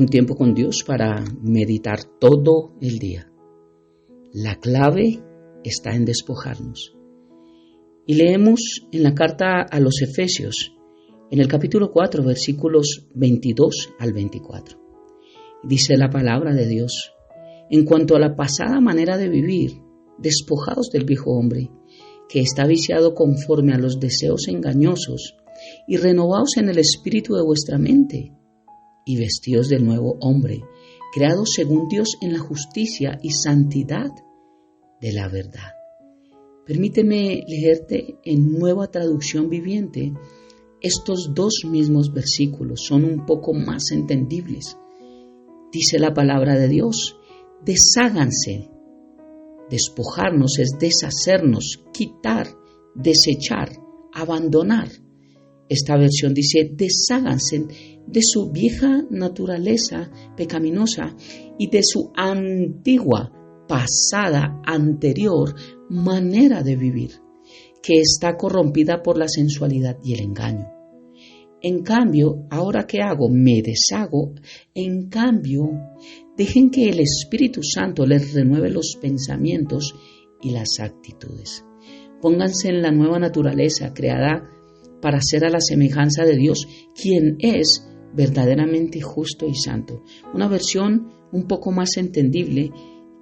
un tiempo con Dios para meditar todo el día. La clave está en despojarnos. Y leemos en la carta a los Efesios, en el capítulo 4, versículos 22 al 24. Dice la palabra de Dios: en cuanto a la pasada manera de vivir, despojaos del viejo hombre, que está viciado conforme a los deseos engañosos, y renovaos en el espíritu de vuestra mente, y vestíos del nuevo hombre, creado según Dios en la justicia y santidad de la verdad. Permíteme leerte en Nueva Traducción Viviente. Estos dos mismos versículos son un poco más entendibles. Dice la palabra de Dios: desháganse. Despojarnos es deshacernos, quitar, desechar, abandonar. Esta versión dice: desháganse de su vieja naturaleza pecaminosa y de su antigua, pasada, anterior manera de vivir, que está corrompida por la sensualidad y el engaño. En cambio, ¿ahora qué hago? Me deshago. En cambio, dejen que el Espíritu Santo les renueve los pensamientos y las actitudes. Pónganse en la nueva naturaleza creada para ser a la semejanza de Dios, quien es verdaderamente justo y santo. Una versión un poco más entendible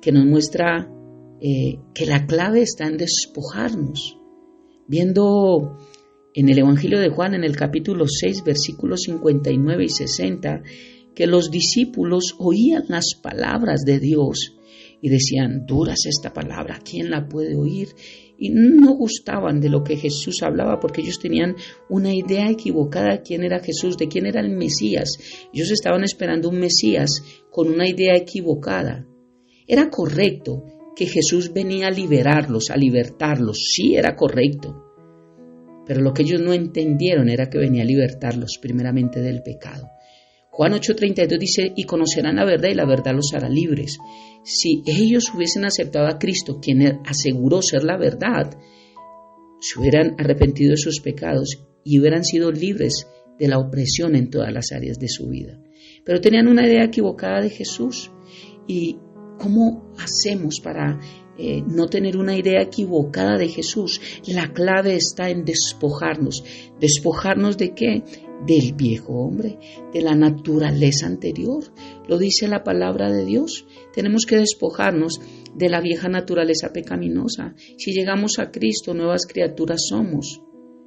que nos muestra que la clave está en despojarnos. Viendo en el Evangelio de Juan, en el capítulo 6, versículos 59 y 60, que los discípulos oían las palabras de Dios y decían: dura es esta palabra, ¿quién la puede oír? Y no gustaban de lo que Jesús hablaba, porque ellos tenían una idea equivocada de quién era Jesús, de quién era el Mesías. Ellos estaban esperando un Mesías con una idea equivocada. Era correcto que Jesús venía a liberarlos, a libertarlos, sí era correcto. Pero lo que ellos no entendieron era que venía a libertarlos primeramente del pecado. Juan 8:32 dice: y conocerán la verdad y la verdad los hará libres. Si ellos hubiesen aceptado a Cristo, quien aseguró ser la verdad, se hubieran arrepentido de sus pecados y hubieran sido libres de la opresión en todas las áreas de su vida. Pero tenían una idea equivocada de Jesús. ¿Y cómo hacemos para no tener una idea equivocada de Jesús? La clave está en despojarnos. ¿Despojarnos de qué? Del viejo hombre, de la naturaleza anterior. Lo dice la palabra de Dios. Tenemos que despojarnos de la vieja naturaleza pecaminosa. Si llegamos a Cristo, nuevas criaturas somos.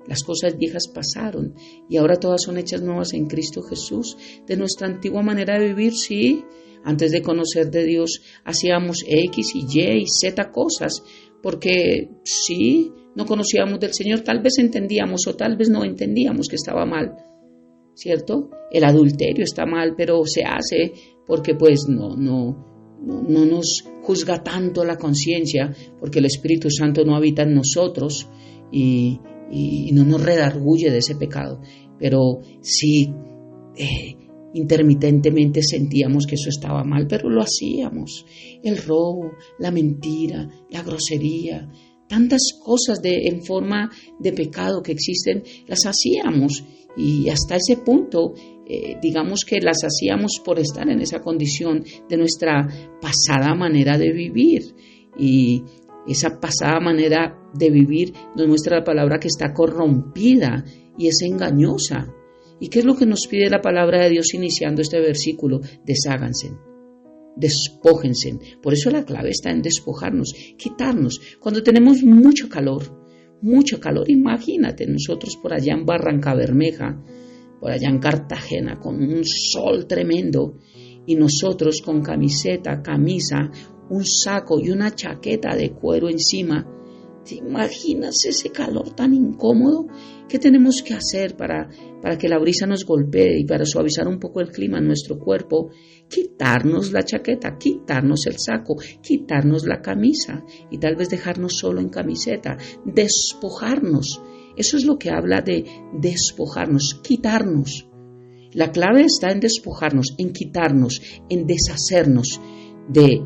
Las cosas viejas pasaron y ahora todas son hechas nuevas en Cristo Jesús. De nuestra antigua manera de vivir, sí. Antes de conocer de Dios hacíamos X y Y y Z cosas, porque sí, no conocíamos del Señor, tal vez entendíamos o tal vez no entendíamos que estaba mal, ¿cierto? El adulterio está mal, pero se hace porque pues no nos juzga tanto la conciencia, porque el Espíritu Santo no habita en nosotros y no nos redarguye de ese pecado. Pero sí, intermitentemente sentíamos que eso estaba mal, pero lo hacíamos. El robo, la mentira, la grosería, tantas cosas en forma de pecado que existen, las hacíamos. Y hasta ese punto, digamos que las hacíamos por estar en esa condición de nuestra pasada manera de vivir. Y esa pasada manera de vivir nos muestra la palabra que está corrompida y es engañosa. ¿Y qué es lo que nos pide la palabra de Dios iniciando este versículo? Desháganse, despójense. Por eso la clave está en despojarnos, quitarnos. Cuando tenemos mucho calor, imagínate nosotros por allá en Barrancabermeja, por allá en Cartagena, con un sol tremendo, y nosotros con camiseta, camisa, un saco y una chaqueta de cuero encima. ¿Te imaginas ese calor tan incómodo? ¿Qué tenemos que hacer para que la brisa nos golpee y para suavizar un poco el clima en nuestro cuerpo? Quitarnos la chaqueta, quitarnos el saco, quitarnos la camisa y tal vez dejarnos solo en camiseta, despojarnos. Eso es lo que habla de despojarnos, quitarnos. La clave está en despojarnos, en quitarnos, en deshacernos de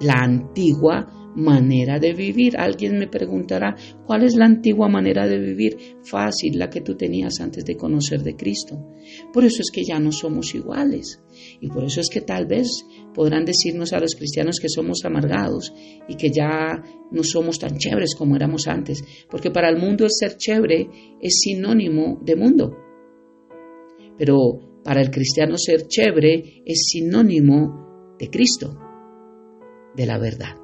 la antigua manera de vivir. Alguien me preguntará, ¿cuál es la antigua manera de vivir? Fácil, la que tú tenías antes de conocer de Cristo. Por eso es que ya no somos iguales. Y por eso es que tal vez podrán decirnos a los cristianos que somos amargados y que ya no somos tan chéveres como éramos antes. Porque para el mundo el ser chévere es sinónimo de mundo. Pero para el cristiano ser chévere es sinónimo de Cristo, de la verdad.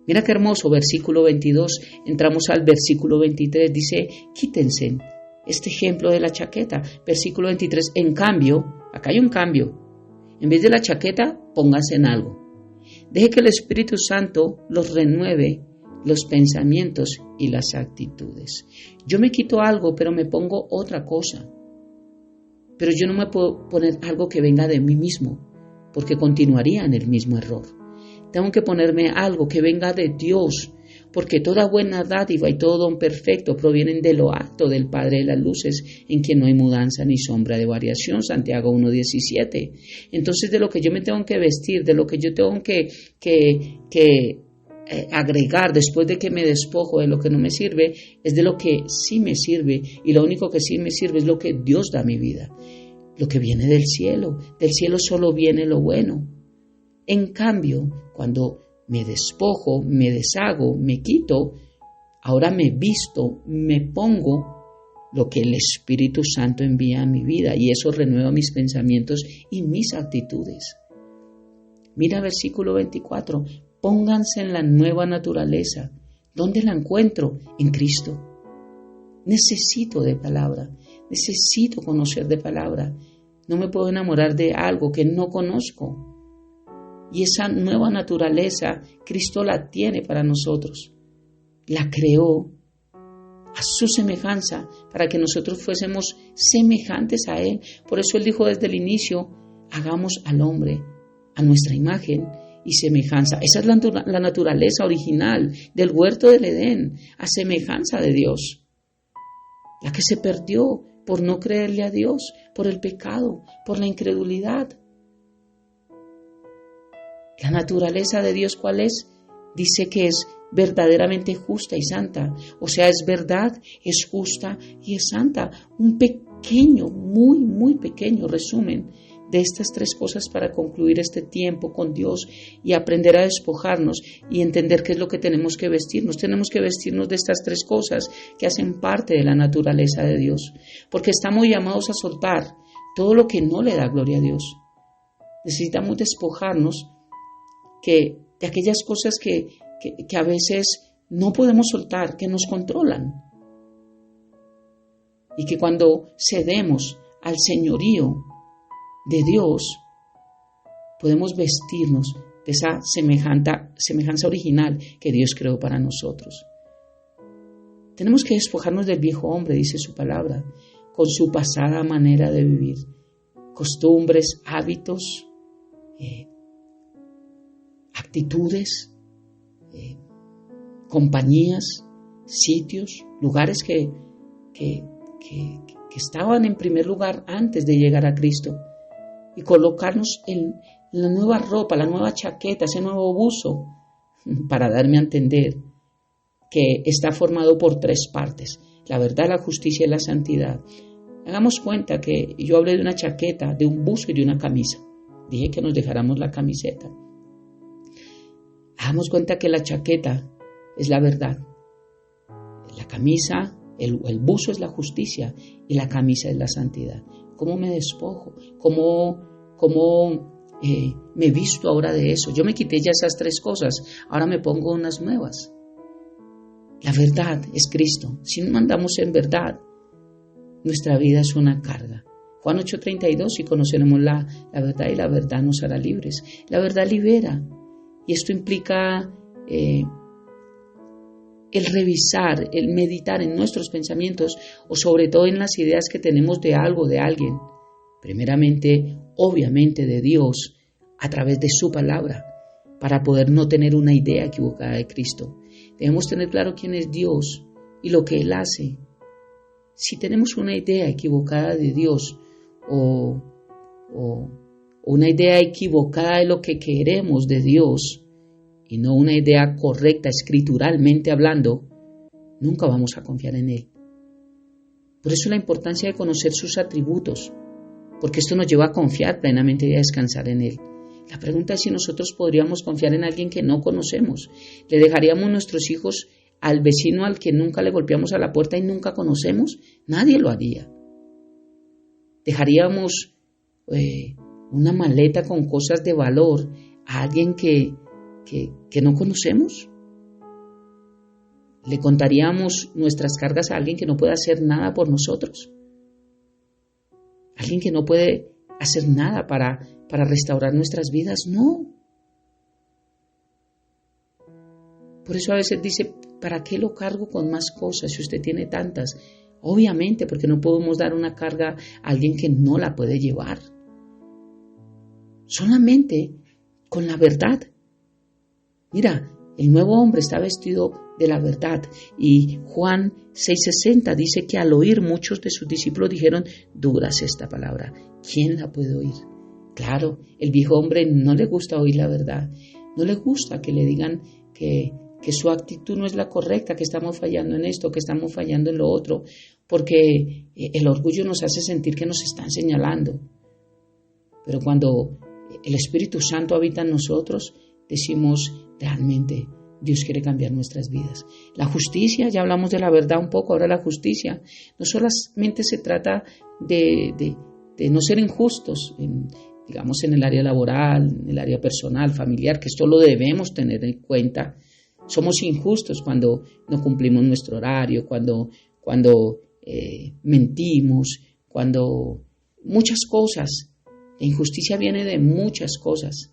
Mira qué hermoso, versículo 22, entramos al versículo 23, dice, quítense este ejemplo de la chaqueta. Versículo 23, en cambio, acá hay un cambio, en vez de la chaqueta, pónganse en algo. Deje que el Espíritu Santo los renueve los pensamientos y las actitudes. Yo me quito algo, pero me pongo otra cosa. Pero yo no me puedo poner algo que venga de mí mismo, porque continuaría en el mismo error. Tengo que ponerme algo que venga de Dios, porque toda buena dádiva y todo don perfecto provienen de lo alto del Padre de las luces, en quien no hay mudanza ni sombra de variación, Santiago 1:17. Entonces, de lo que yo me tengo que vestir, de lo que yo tengo que agregar después de que me despojo de lo que no me sirve, es de lo que sí me sirve, y lo único que sí me sirve es lo que Dios da a mi vida, lo que viene del cielo solo viene lo bueno. En cambio, cuando me despojo, me deshago, me quito, ahora me visto, me pongo lo que el Espíritu Santo envía a mi vida, y eso renueva mis pensamientos y mis actitudes. Mira versículo 24, pónganse en la nueva naturaleza. ¿Dónde la encuentro? En Cristo. Necesito de palabra, necesito conocer de palabra. No me puedo enamorar de algo que no conozco. Y esa nueva naturaleza, Cristo la tiene para nosotros. La creó a su semejanza para que nosotros fuésemos semejantes a Él. Por eso Él dijo desde el inicio, hagamos al hombre a nuestra imagen y semejanza. Esa es la naturaleza original del huerto del Edén, a semejanza de Dios. La que se perdió por no creerle a Dios, por el pecado, por la incredulidad. La naturaleza de Dios, ¿cuál es? Dice que es verdaderamente justa y santa. O sea, es verdad, es justa y es santa. Un pequeño, muy pequeño resumen de estas tres cosas para concluir este tiempo con Dios y aprender a despojarnos y entender qué es lo que tenemos que vestirnos. Tenemos que vestirnos de estas tres cosas que hacen parte de la naturaleza de Dios, porque estamos llamados a soltar todo lo que no le da gloria a Dios. Necesitamos despojarnos de aquellas cosas que a veces no podemos soltar, que nos controlan. Y que cuando cedemos al señorío de Dios, podemos vestirnos de esa semejanza original que Dios creó para nosotros. Tenemos que despojarnos del viejo hombre, dice su palabra, con su pasada manera de vivir, costumbres, hábitos, actitudes, compañías, sitios, lugares que estaban en primer lugar antes de llegar a Cristo, y colocarnos en la nueva ropa, la nueva chaqueta, ese nuevo buzo, para darme a entender que está formado por tres partes: la verdad, la justicia y la santidad. Hagamos cuenta que yo hablé de una chaqueta, de un buzo y de una camisa. Dije que nos dejáramos la camiseta. Hagamos cuenta que la chaqueta es la verdad, la camisa, el buzo es la justicia y la camisa es la santidad. ¿Cómo me despojo? ¿Cómo me visto ahora de eso? Yo me quité ya esas tres cosas, ahora me pongo unas nuevas. La verdad es Cristo. Si no andamos en verdad, nuestra vida es una carga. Juan 8:32, si conoceremos la verdad y la verdad nos hará libres. La verdad libera. Y esto implica el revisar, el meditar en nuestros pensamientos o sobre todo en las ideas que tenemos de algo, de alguien. Primeramente, obviamente, de Dios a través de su palabra, para poder no tener una idea equivocada de Cristo. Debemos tener claro quién es Dios y lo que Él hace. Si tenemos una idea equivocada de Dios o una idea equivocada de lo que queremos de Dios y no una idea correcta escrituralmente hablando, nunca vamos a confiar en Él. Por eso la importancia de conocer sus atributos, porque esto nos lleva a confiar plenamente y a descansar en Él. La pregunta es si nosotros podríamos confiar en alguien que no conocemos. ¿Le dejaríamos nuestros hijos al vecino al que nunca le golpeamos a la puerta y nunca conocemos? Nadie lo haría. ¿Dejaríamos una maleta con cosas de valor a alguien que no conocemos? ¿Le contaríamos nuestras cargas a alguien que no puede hacer nada por nosotros? ¿Alguien que no puede hacer nada para restaurar nuestras vidas? No. Por eso a veces dice, ¿para qué lo cargo con más cosas si usted tiene tantas? Obviamente, porque no podemos dar una carga a alguien que no la puede llevar. Solamente con la verdad. Mira, el nuevo hombre está vestido de la verdad. Y Juan 6:60 dice que al oír muchos de sus discípulos dijeron, dura es esta palabra, ¿quién la puede oír? Claro, el viejo hombre no le gusta oír la verdad. No le gusta que le digan que su actitud no es la correcta, que estamos fallando en esto, que estamos fallando en lo otro, porque el orgullo nos hace sentir que nos están señalando. Pero cuando el Espíritu Santo habita en nosotros, decimos, realmente Dios quiere cambiar nuestras vidas. La justicia, ya hablamos de la verdad un poco, ahora la justicia, no solamente se trata de no ser injustos, digamos en el área laboral, en el área personal, familiar, que esto lo debemos tener en cuenta. Somos injustos cuando no cumplimos nuestro horario, cuando mentimos, cuando muchas cosas. La injusticia viene de muchas cosas,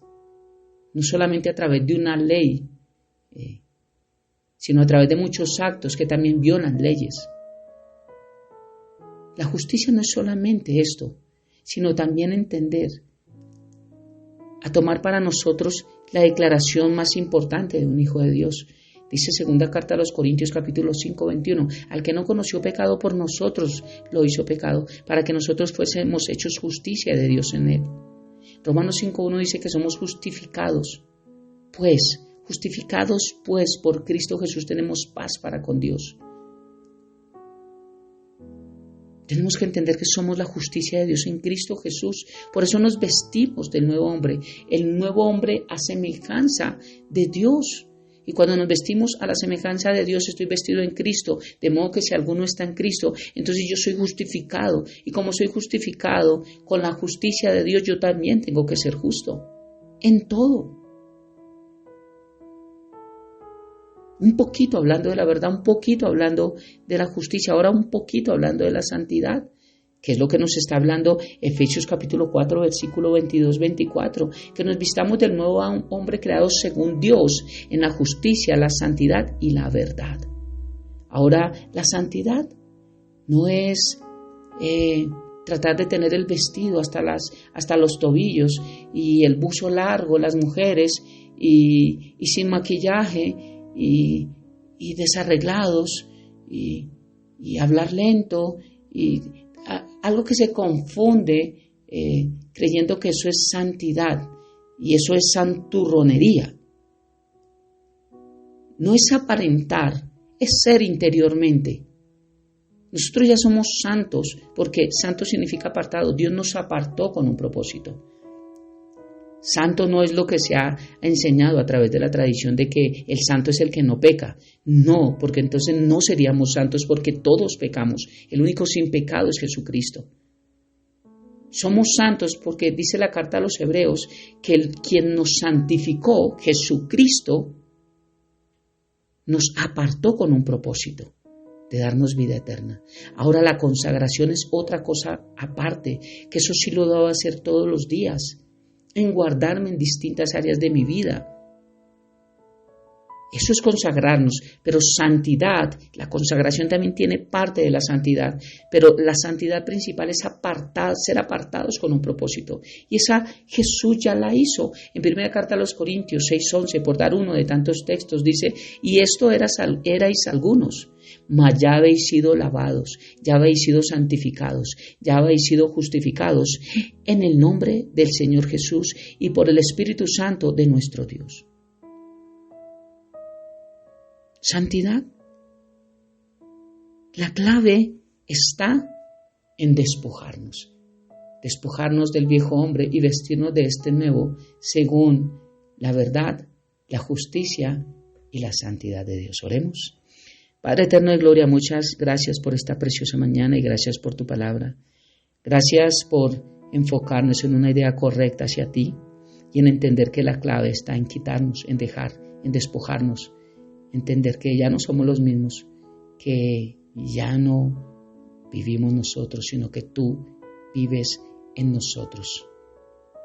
no solamente a través de una ley, sino a través de muchos actos que también violan leyes. La justicia no es solamente esto, sino también entender, a tomar para nosotros la declaración más importante de un hijo de Dios. Dice segunda carta a los Corintios capítulo 5, 21, al que no conoció pecado por nosotros lo hizo pecado, para que nosotros fuésemos hechos justicia de Dios en él. Romanos 5:1 dice que somos justificados, justificados por Cristo Jesús tenemos paz para con Dios. Tenemos que entender que somos la justicia de Dios en Cristo Jesús. Por eso nos vestimos del nuevo hombre. El nuevo hombre a semejanza de Dios. Y cuando nos vestimos a la semejanza de Dios, estoy vestido en Cristo. De modo que si alguno está en Cristo, entonces yo soy justificado. Y como soy justificado con la justicia de Dios, yo también tengo que ser justo. En todo. Un poquito hablando de la verdad, un poquito hablando de la justicia, ahora un poquito hablando de la santidad, que es lo que nos está hablando Efesios capítulo 4, versículo 22-24, que nos vistamos del nuevo hombre creado según Dios en la justicia, la santidad y la verdad. Ahora, la santidad no es tratar de tener el vestido hasta los tobillos y el buzo largo, las mujeres, y sin maquillaje, y desarreglados y hablar lento y algo que se confunde creyendo que eso es santidad y eso es santurronería. No es aparentar, es ser interiormente. Nosotros ya somos santos porque santo significa apartado. Dios nos apartó con un propósito. Santo no es lo que se ha enseñado a través de la tradición de que el santo es el que no peca. No, porque entonces no seríamos santos porque todos pecamos. El único sin pecado es Jesucristo. Somos santos porque dice la carta a los Hebreos que quien nos santificó, Jesucristo, nos apartó con un propósito de darnos vida eterna. Ahora la consagración es otra cosa aparte, que eso sí lo debo hacer todos los días, en guardarme en distintas áreas de mi vida. Eso es consagrarnos, pero santidad, la consagración también tiene parte de la santidad, pero la santidad principal es ser apartados con un propósito. Y esa Jesús ya la hizo. En primera carta a los Corintios 6:11, por dar uno de tantos textos, dice, y esto erais algunos, mas ya habéis sido lavados, ya habéis sido santificados, ya habéis sido justificados en el nombre del Señor Jesús y por el Espíritu Santo de nuestro Dios. santidad. La clave está en despojarnos del viejo hombre y vestirnos de este nuevo según la verdad, la justicia y la santidad de Dios. Oremos. Padre eterno de gloria, muchas gracias por esta preciosa mañana y gracias por tu palabra. Gracias por enfocarnos en una idea correcta hacia ti y en entender que la clave está en quitarnos, en dejar, en despojarnos, entender que ya no somos los mismos, que ya no vivimos nosotros, sino que tú vives en nosotros.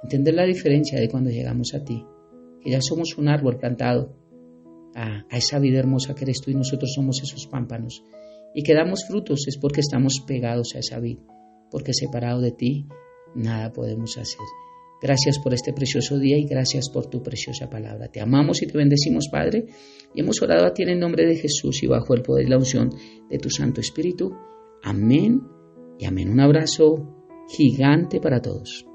Entender la diferencia de cuando llegamos a ti, que ya somos un árbol plantado a esa vida hermosa que eres tú y nosotros somos esos pámpanos y que damos frutos es porque estamos pegados a esa vid, porque separado de ti nada podemos hacer. Gracias por este precioso día y gracias por tu preciosa palabra. Te amamos y te bendecimos, Padre, y hemos orado a ti en el nombre de Jesús y bajo el poder y la unción de tu Santo Espíritu. Amén y amén. Un abrazo gigante para todos.